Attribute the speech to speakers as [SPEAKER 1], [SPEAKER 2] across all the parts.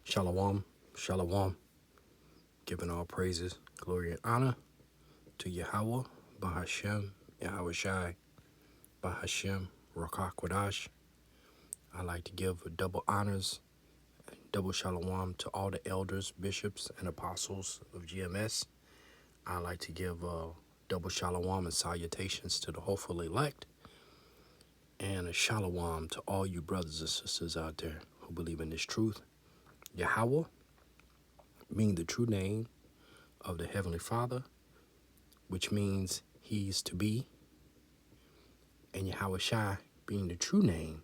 [SPEAKER 1] Shalom, shalom, giving all praises, glory, and honor to Yahweh, Bahashem, Yahweh Shai, Bahashem, Rakah Kodash. I like to give double honors, double shalom to all the elders, bishops, and apostles of GMS. I like to give double shalom and salutations to the hopeful elect, and a shalom to all you brothers and sisters out there who believe in this truth. Yahweh, being the true name of the Heavenly Father, which means He's to be, and Yahweh Shai being the true name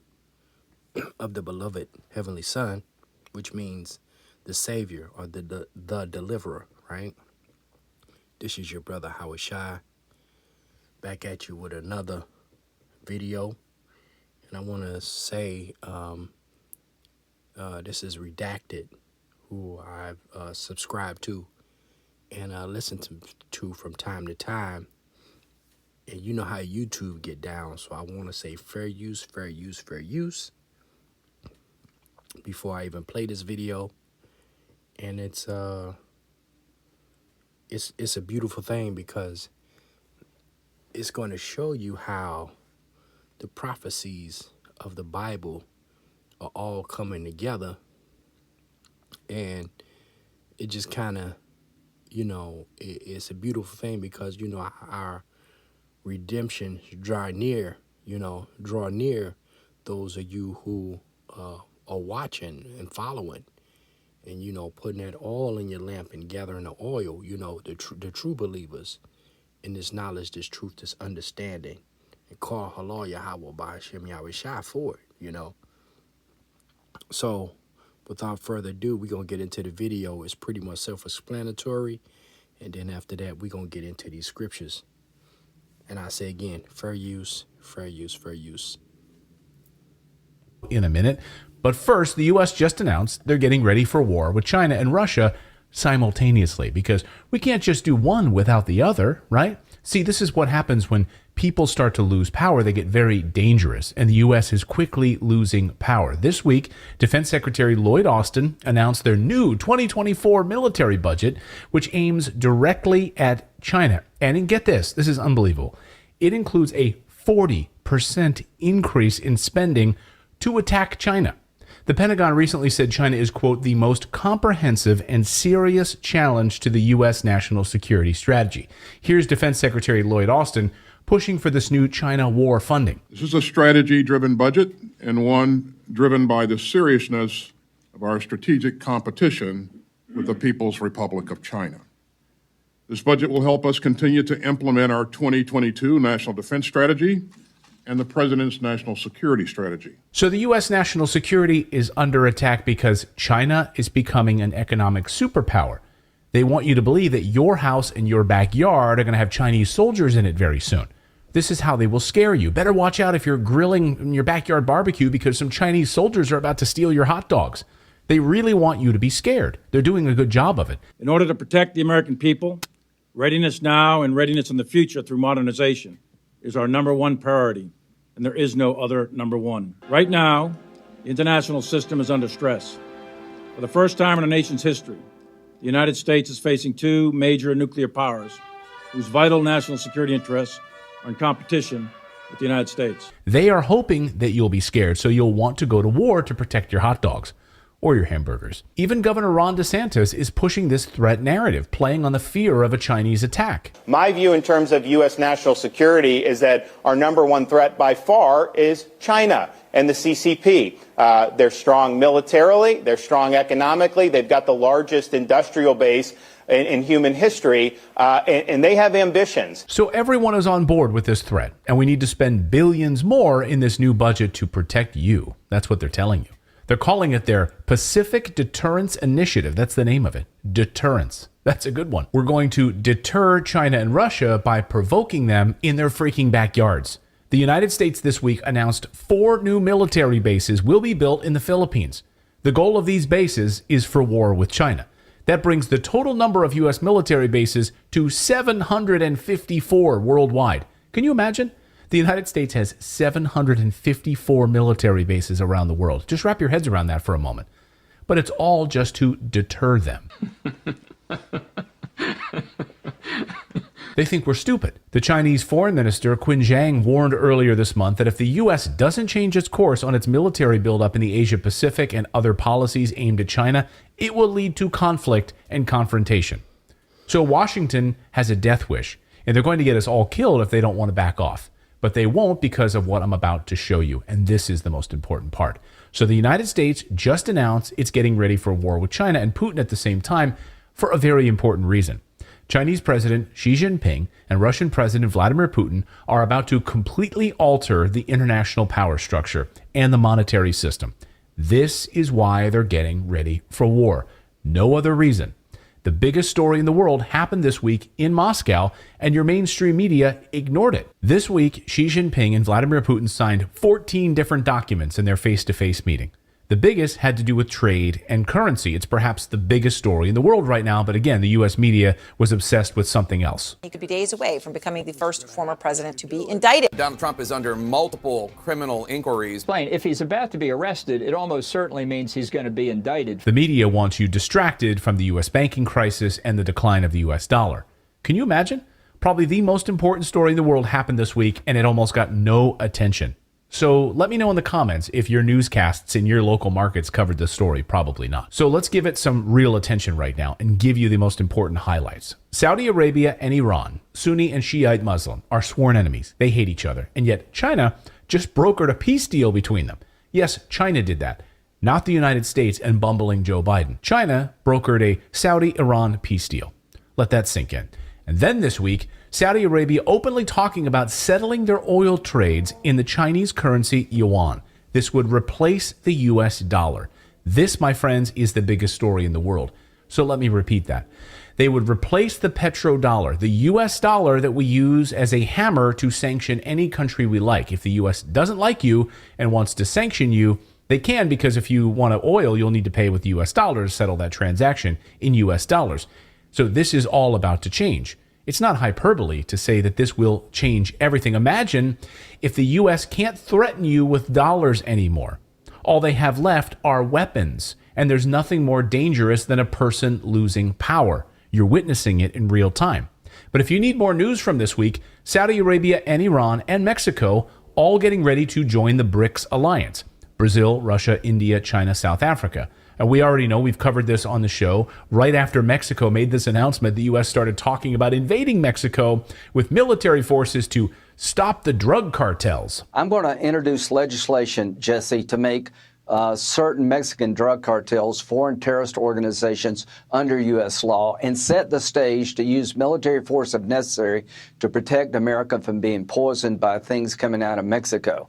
[SPEAKER 1] of the beloved Heavenly Son, which means the Savior or the Deliverer, right? This is your brother Yahweh Shai, back at you with another video, and I want to say this is Redacted, who I've subscribed to and listened to from time to time. And you know how YouTube get down, so I want to say fair use, fair use, fair use before I even play this video. And it's a beautiful thing because it's going to show you how the prophecies of the Bible are all coming together, and it just kind of, it's a beautiful thing because, our redemption draw near those of you who are watching and following, and, putting that oil in your lamp and gathering the oil, the true believers in this knowledge, this truth, this understanding, and call halal Yahweh by Hashem Yahweh Shai for it, So, without further ado, we're going to get into the video. It's pretty much self-explanatory. And then after that, we're going to get into these scriptures. And I say again, fair use, fair use, fair use.
[SPEAKER 2] In a minute. But first, the U.S. just announced they're getting ready for war with China and Russia simultaneously, because we can't just do one without the other, right? See, this is what happens when people start to lose power. They get very dangerous, and the U.S. is quickly losing power. This week, Defense Secretary Lloyd Austin announced their new 2024 military budget, which aims directly at China. And get this is unbelievable. It includes a 40% increase in spending to attack China. The Pentagon recently said China is, quote, the most comprehensive and serious challenge to the U.S. national security strategy. Here's Defense Secretary Lloyd Austin pushing for this new China war funding.
[SPEAKER 3] This is a strategy-driven budget and one driven by the seriousness of our strategic competition with the People's Republic of China. This budget will help us continue to implement our 2022 National Defense Strategy and the President's National Security Strategy.
[SPEAKER 2] So the U.S. national security is under attack because China is becoming an economic superpower. They want you to believe that your house and your backyard are going to have Chinese soldiers in it very soon. This is how they will scare you. Better watch out if you're grilling in your backyard barbecue because some Chinese soldiers are about to steal your hot dogs. They really want you to be scared. They're doing a good job of it.
[SPEAKER 4] In order to protect the American people, readiness now and readiness in the future through modernization is our number one priority, and there is no other number one. Right now, the international system is under stress. For the first time in our nation's history, the United States is facing two major nuclear powers whose vital national security interests are in competition with the United States.
[SPEAKER 2] They are hoping that you'll be scared, so you'll want to go to war to protect your hot dogs or your hamburgers. Even Governor Ron DeSantis is pushing this threat narrative, playing on the fear of a Chinese attack.
[SPEAKER 5] My view in terms of U.S. national security is that our number one threat by far is China and the CCP. They're strong militarily, they're strong economically, they've got the largest industrial base in human history, and they have ambitions.
[SPEAKER 2] So everyone is on board with this threat, and we need to spend billions more in this new budget to protect you. That's what they're telling you. They're calling it their Pacific Deterrence Initiative. That's the name of it. Deterrence. That's a good one. We're going to deter China and Russia by provoking them in their freaking backyards. The United States this week announced 4 new military bases will be built in the Philippines. The goal of these bases is for war with China. That brings the total number of U.S. military bases to 754 worldwide. Can you imagine? The United States has 754 military bases around the world. Just wrap your heads around that for a moment. but it's all just to deter them. They think we're stupid. The Chinese Foreign Minister Qin Zhang warned earlier this month that if the U.S. doesn't change its course on its military buildup in the Asia-Pacific and other policies aimed at China, it will lead to conflict and confrontation. So Washington has a death wish, and they're going to get us all killed if they don't want to back off. But they won't because of what I'm about to show you, and this is the most important part. So the United States just announced it's getting ready for war with China and Putin at the same time for a very important reason. Chinese President Xi Jinping and Russian President Vladimir Putin are about to completely alter the international power structure and the monetary system. This is why they're getting ready for war. No other reason. The biggest story in the world happened this week in Moscow, and your mainstream media ignored it. This week, Xi Jinping and Vladimir Putin signed 14 different documents in their face-to-face meeting. The biggest had to do with trade and currency. It's perhaps the biggest story in the world right now, but again, the U.S. media was obsessed with something else.
[SPEAKER 6] He could be days away from becoming the first former president to be indicted.
[SPEAKER 7] Donald Trump is under multiple criminal inquiries.
[SPEAKER 8] If he's about to be arrested, it almost certainly means he's going to be indicted.
[SPEAKER 2] The media wants you distracted from the U.S. banking crisis and the decline of the U.S. dollar. Can you imagine? Probably the most important story in the world happened this week, and it almost got no attention. So let me know in the comments if your newscasts in your local markets covered this story. Probably not. So let's give it some real attention right now and give you the most important highlights. Saudi Arabia and Iran, Sunni and Shiite Muslim, are sworn enemies. They hate each other. And yet China just brokered a peace deal between them. Yes, China did that, not the United States and bumbling Joe Biden. China brokered a Saudi-Iran peace deal. Let that sink in. And then this week, Saudi Arabia openly talking about settling their oil trades in the Chinese currency yuan. This would replace the US dollar. This, my friends, is the biggest story in the world. So let me repeat that. They would replace the petrodollar, the US dollar that we use as a hammer to sanction any country we like. If the US doesn't like you and wants to sanction you, they can, because if you want oil, you'll need to pay with US dollars to settle that transaction in US dollars. So this is all about to change. It's not hyperbole to say that this will change everything. Imagine if the U.S. can't threaten you with dollars anymore. All they have left are weapons, and there's nothing more dangerous than a person losing power. You're witnessing it in real time. But if you need more news from this week, Saudi Arabia and Iran and Mexico all getting ready to join the BRICS alliance. Brazil, Russia, India, China, South Africa. And we already know, we've covered this on the show. Right after Mexico made this announcement, the U.S. started talking about invading Mexico with military forces to stop the drug cartels.
[SPEAKER 9] I'm going to introduce legislation, Jesse, to make certain Mexican drug cartels foreign terrorist organizations under U.S. law and set the stage to use military force if necessary to protect America from being poisoned by things coming out of Mexico.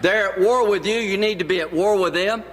[SPEAKER 10] They're at war with you. You need to be at war with them.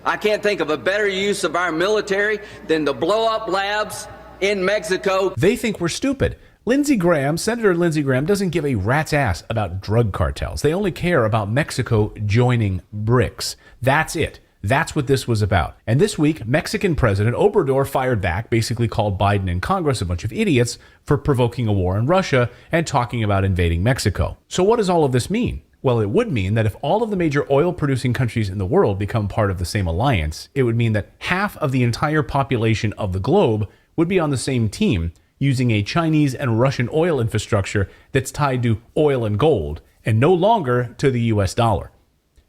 [SPEAKER 10] I can't think of a better use of our military than to blow up labs in Mexico.
[SPEAKER 2] They think we're stupid. Lindsey Graham, Senator Lindsey Graham, doesn't give a rat's ass about drug cartels. They only care about Mexico joining BRICS. That's it. That's what this was about. And this week, Mexican President Obrador fired back, basically called Biden and Congress a bunch of idiots for provoking a war in Russia and talking about invading Mexico. So what does all of this mean? Well, it would mean that if all of the major oil-producing countries in the world become part of the same alliance, it would mean that half of the entire population of the globe would be on the same team, using a Chinese and Russian oil infrastructure that's tied to oil and gold, and no longer to the US dollar.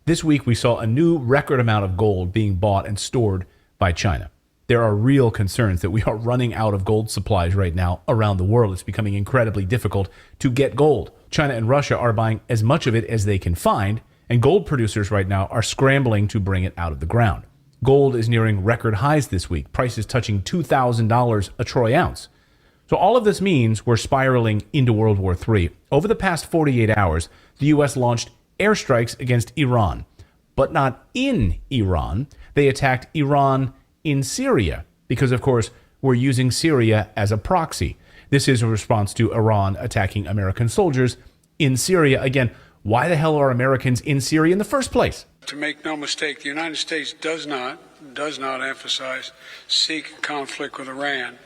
[SPEAKER 2] This week, we saw a new record amount of gold being bought and stored by China. There are real concerns that we are running out of gold supplies right now around the world. It's becoming incredibly difficult to get gold. China and Russia are buying as much of it as they can find, and gold producers right now are scrambling to bring it out of the ground. Gold is nearing record highs this week, prices touching $2,000 a troy ounce. So all of this means we're spiraling into World War III. Over the past 48 hours, the U.S. launched airstrikes against Iran, but not in Iran. They attacked Iran in Syria, because of course, we're using Syria as a proxy. This is a response to Iran attacking American soldiers in Syria. Again, why the hell are Americans in Syria in the first place?
[SPEAKER 11] To make no mistake, the United States does not emphasize seek conflict with Iran,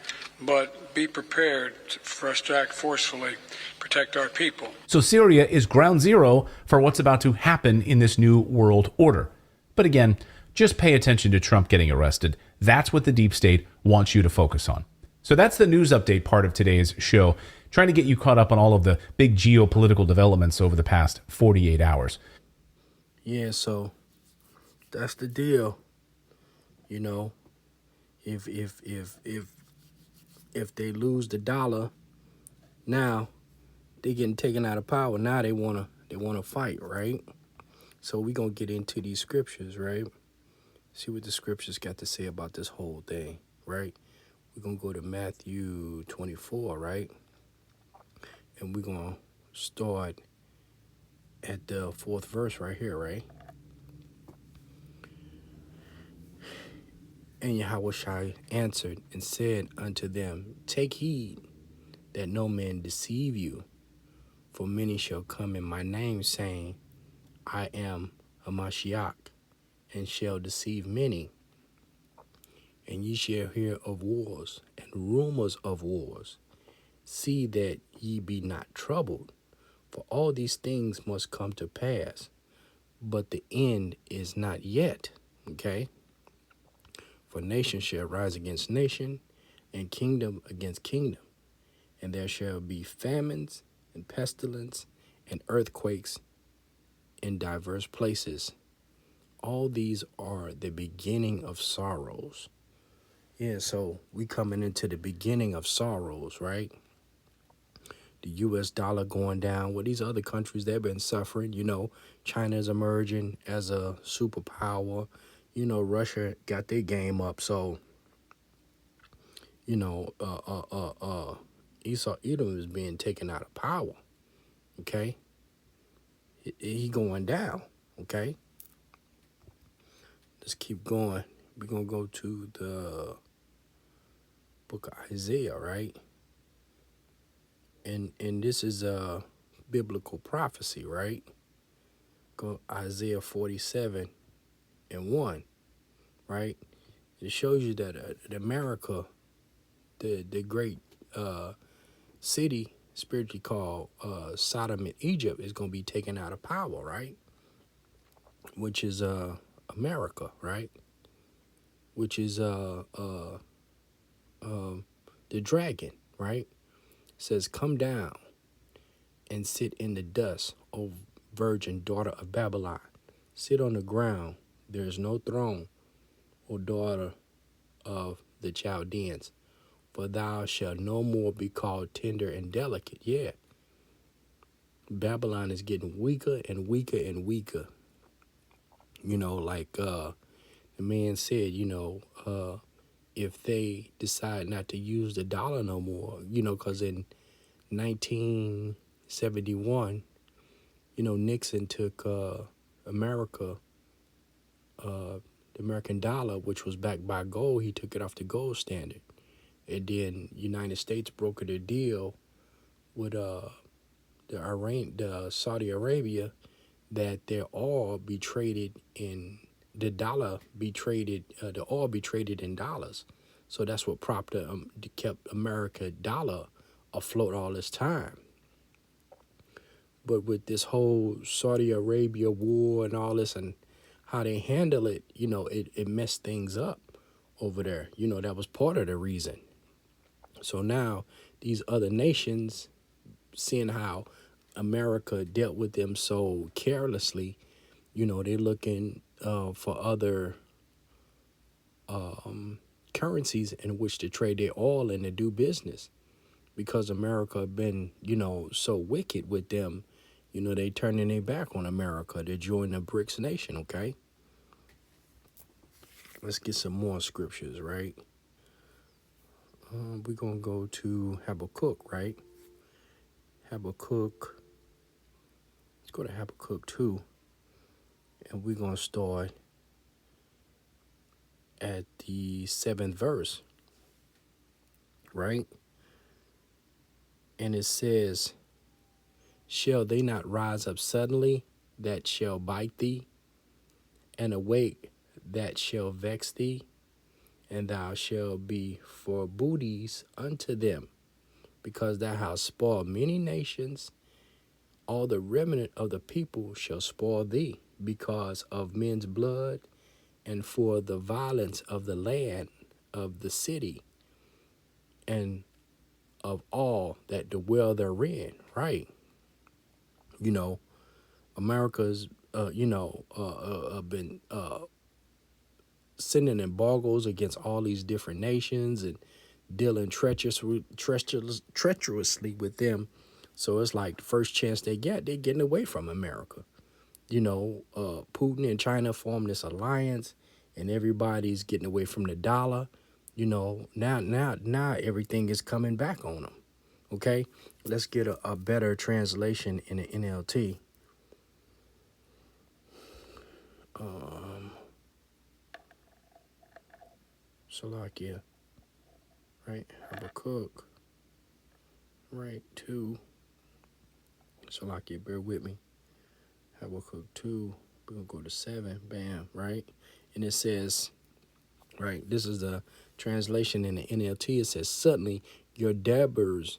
[SPEAKER 11] but be prepared for us to act forcefully, protect our people.
[SPEAKER 2] So Syria is ground zero for what's about to happen in this new world order. But again, just pay attention to Trump getting arrested. That's what the deep state wants you to focus on. So that's the news update part of today's show, trying to get you caught up on all of the big geopolitical developments over the past 48 hours.
[SPEAKER 1] Yeah, so that's the deal. You know, if they lose the dollar, now they getting taken out of power. Now they wanna fight, right? So we gonna get into these scriptures, right? See what the scriptures got to say about this whole thing, right? We're gonna go to Matthew 24, right? And we're gonna start at the 4th verse right here, right? And Yahushua answered and said unto them, Take heed that no man deceive you, for many shall come in my name, saying, I am a Mashiach, and shall deceive many. And ye shall hear of wars and rumors of wars. See that ye be not troubled, for all these things must come to pass, but the end is not yet. Okay? For nation shall rise against nation, and kingdom against kingdom. And there shall be famines, and pestilence, and earthquakes in diverse places. All these are the beginning of sorrows. Yeah, so we coming into the beginning of sorrows, right? The U.S. dollar going down. Well, these other countries, they've been suffering. You know, China's emerging as a superpower. You know, Russia got their game up. So, you know, Esau Edom is being taken out of power. Okay? He going down. Okay? Let's keep going. We're going to go to the book of Isaiah, right? And this is a biblical prophecy, right? Go Isaiah 47:1, right? It shows you that America, the great city spiritually called Sodom and Egypt, is going to be taken out of power, right? Which is America, right? Which is the dragon, right? It says, Come down and sit in the dust, O virgin daughter of Babylon. Sit on the ground. There is no throne, O daughter of the Chaldeans. For thou shalt no more be called tender and delicate. Yeah. Babylon is getting weaker and weaker and weaker. You know, like the man said, you know, if they decide not to use the dollar no more, you know, because in 1971, you know, Nixon took America, the American dollar, which was backed by gold, he took it off the gold standard. And then United States brokered a deal with the Saudi Arabia that their oil be traded in the dollar, the oil be traded in dollars. So that's what kept America dollar afloat all this time. But with this whole Saudi Arabia war and all this and how they handle it, you know, it messed things up over there. You know, that was part of the reason. So now these other nations, seeing how America dealt with them so carelessly, you know, they're looking for other currencies in which to trade their oil and to do business. Because America been, you know, so wicked with them, you know, they turning their back on America. They're joining the BRICS nation, okay? Let's get some more scriptures, right? We're going to go to Habakkuk, right? Habakkuk. Let's go to Habakkuk 2. And we're going to start at the 7th verse, right? And it says, Shall they not rise up suddenly that shall bite thee, and awake that shall vex thee? And thou shalt be for booties unto them, because thou hast spoiled many nations. All the remnant of the people shall spoil thee, because of men's blood and for the violence of the land, of the city, and of all that dwell therein, right? You know, America's, been sending embargoes against all these different nations and dealing treacherously with them. So it's like the first chance they get, they're getting away from America. You know, Putin and China formed this alliance, and everybody's getting away from the dollar. You know, now everything is coming back on them. Okay, let's get a better translation in the NLT. Salakia, right? Habakkuk, right? 2. Salakia, bear with me. Habakkuk 2. We're gonna go to 7. Bam, right? And it says, right, this is the translation in the NLT. It says, suddenly your debtors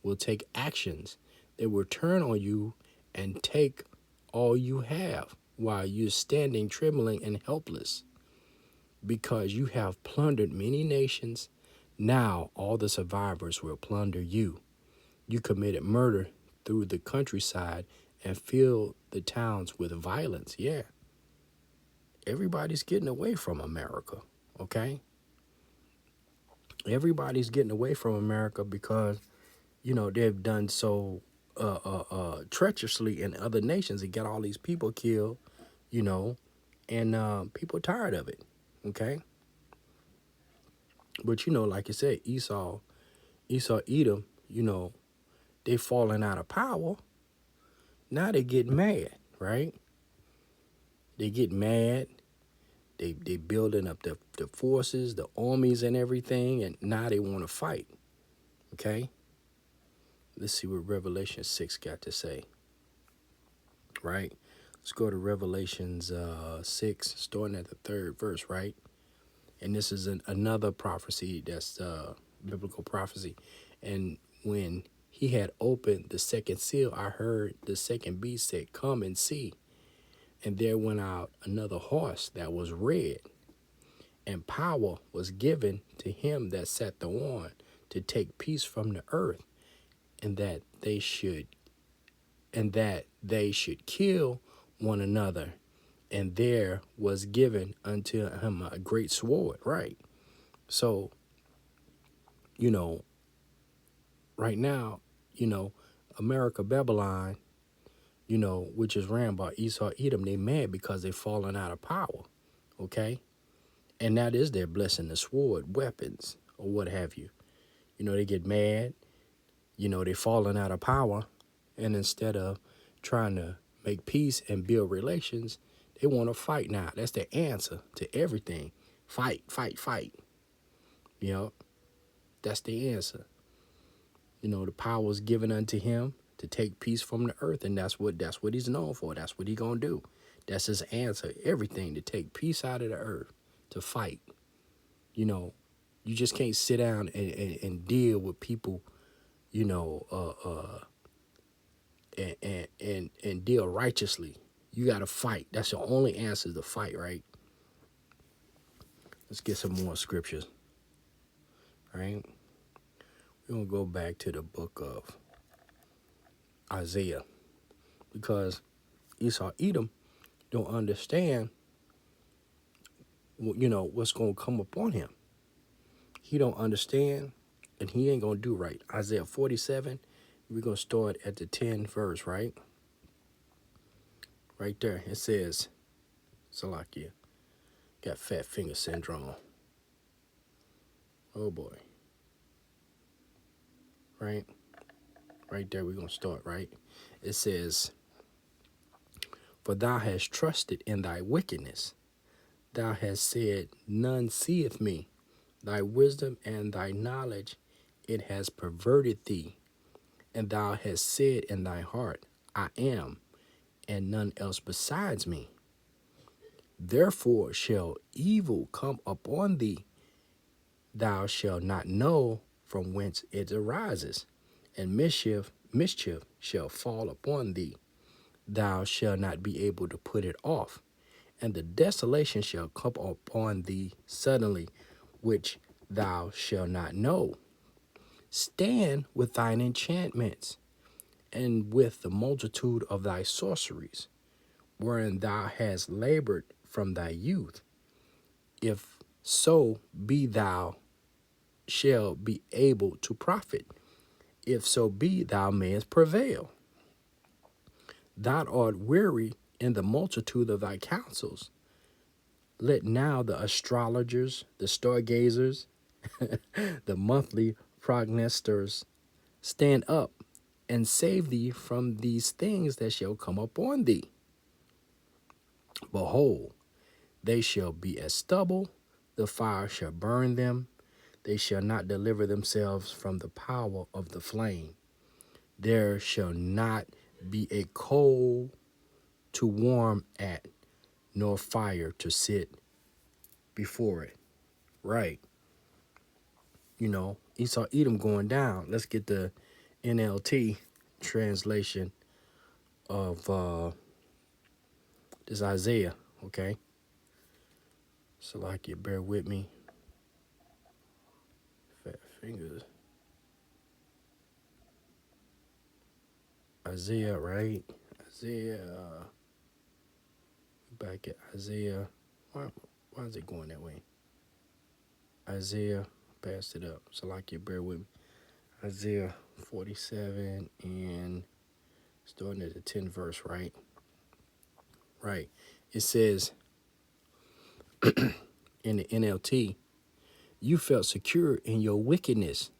[SPEAKER 1] will take actions. They will turn on you and take all you have while you're standing trembling and helpless, because you have plundered many nations. Now all the survivors will plunder you. You committed murder through the countryside and filled the towns with violence. Yeah. Everybody's getting away from America, okay? Everybody's getting away from America because, you know, they've done so treacherously in other nations and got all these people killed, you know, and people are tired of it, okay? But, you know, like you said, Esau, Edom, you know, they falling out of power. Now they get mad, right? They get mad. They building up the forces, the armies and everything, and now they want to fight, okay? Let's see what Revelation 6 got to say, right? Let's go to Revelations 6, starting at the 3rd verse, right? And this is another prophecy that's biblical prophecy. And when he had opened the second seal, I heard the second beast say, come and see. And there went out another horse that was red, and power was given to him that sat thereon to take peace from the earth, and that they should kill one another. And there was given unto him a great sword, right? So, you know, right now, you know, America, Babylon, you know, which is ran by Esau, Edom, they mad because they fallen out of power, okay? And that is their blessing, the sword, weapons, or what have you. You know, they get mad, you know, they falling out of power, and instead of trying to make peace and build relations, they want to fight now. That's the answer to everything. Fight, fight, fight. You know, that's the answer. You know, the power is given unto him to take peace from the earth, and that's what he's known for. That's what he's gonna do. That's his answer. Everything, to take peace out of the earth, to fight. You know, you just can't sit down and deal with people, you know, and deal righteously. You gotta fight. That's the only answer, to fight, right? Let's get some more scriptures. Right? We're gonna go back to the book of Isaiah, because Esau, Edom don't understand, you know, what's going to come upon him. He don't understand, and he ain't going to do right. Isaiah 47, we're going to start at the 10th verse, right? Right there, it says, Salakia, got fat finger syndrome. Oh, boy. Right? Right there, we're going to start, right? It says, for thou hast trusted in thy wickedness. Thou hast said, none seeth me. Thy wisdom and thy knowledge, it has perverted thee. And thou hast said in thy heart, I am, and none else besides me. Therefore shall evil come upon thee. Thou shalt not know from whence it arises. And mischief shall fall upon thee. Thou shalt not be able to put it off. and the desolation shall come upon thee suddenly, which thou shalt not know. Stand with thine enchantments, and with the multitude of thy sorceries, wherein thou hast labored from thy youth. If so be thou shall be able to profit, if so be thou mayest prevail. Thou art weary in the multitude of thy counsels. Let now the astrologers, the stargazers, the monthly prognosticators stand up and save thee from these things that shall come upon thee. Behold, they shall be as stubble, the fire shall burn them, they shall not deliver themselves from the power of the flame. There shall not be a coal to warm at, nor fire to sit before it. Right. You know, Esau Edom going down. Let's get the NLT translation of this Isaiah, okay? So like you bear with me. Fat fingers. Isaiah, right? Isaiah. Back at Isaiah. Why is it going that way? Isaiah, passed it up. So like you bear with me. Isaiah 47 and starting at the 10th verse, right? Right. It says in the NLT, you felt secure in your wickedness.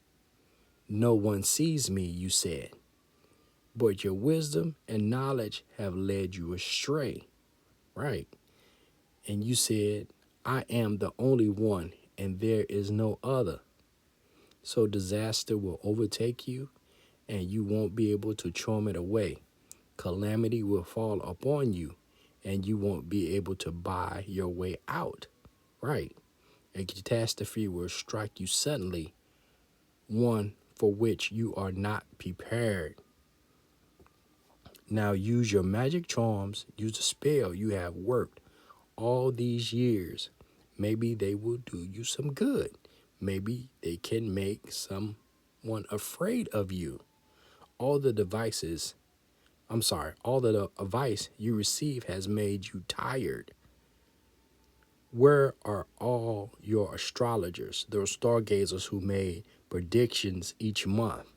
[SPEAKER 1] No one sees me, you said. But your wisdom and knowledge have led you astray. Right. And you said, I am the only one and there is no other. So disaster will overtake you and you won't be able to charm it away. Calamity will fall upon you and you won't be able to buy your way out. Right. A catastrophe will strike you suddenly, one for which you are not prepared. Now use your magic charms, use the spell you have worked all these years. Maybe they will do you some good. Maybe they can make someone afraid of you. All the advice you receive has made you tired. Where are all your astrologers, those stargazers who made predictions each month?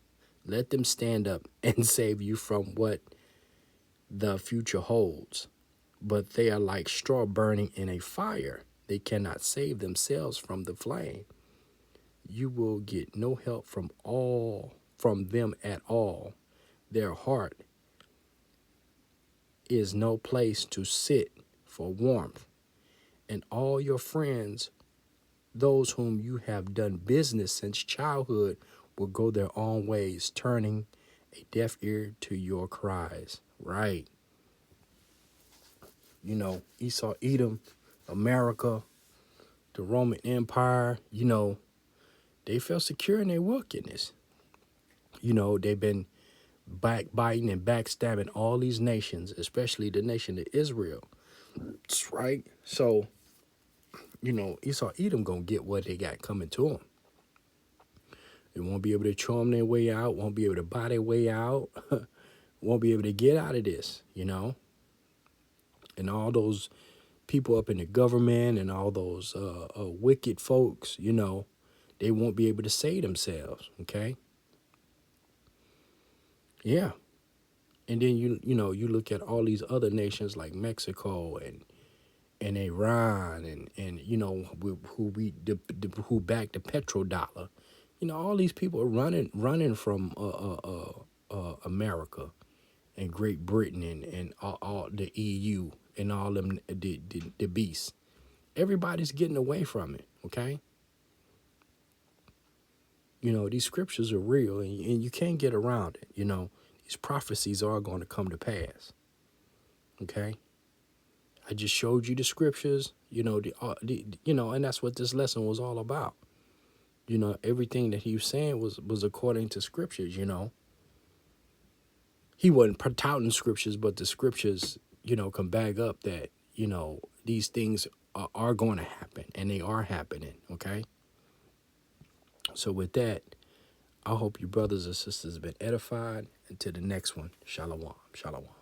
[SPEAKER 1] Let them stand up and save you from what the future holds. But they are like straw burning in a fire. They cannot save themselves from the flame. You will get no help from them at all. Their heart is no place to sit for warmth. And all your friends, those whom you have done business since childhood, will go their own ways, turning a deaf ear to your cries. Right. You know, Esau, Edom, America, the Roman Empire, you know, they felt secure in their wickedness. You know, they've been backbiting and backstabbing all these nations, especially the nation of Israel. That's right. So, you know, Esau, Edom gonna get what they got coming to them. They won't be able to charm their way out, won't be able to buy their way out, won't be able to get out of this, you know. And all those people up in the government and all those wicked folks, you know, they won't be able to save themselves, okay? Yeah. And then, you you look at all these other nations like Mexico and Iran and you know, who back the petrodollar. You know, all these people are running from America and Great Britain and all the EU and all them the beasts. Everybody's getting away from it, okay? You know, these scriptures are real and you can't get around it, you know. These prophecies are going to come to pass, okay? I just showed you the scriptures, you know, and that's what this lesson was all about. You know, everything that he was saying was according to scriptures, you know. He wasn't touting scriptures, but the scriptures, you know, can back up that, you know, these things are going to happen, and they are happening, okay? So with that, I hope you brothers and sisters have been edified. Until the next one, shalom, shalom.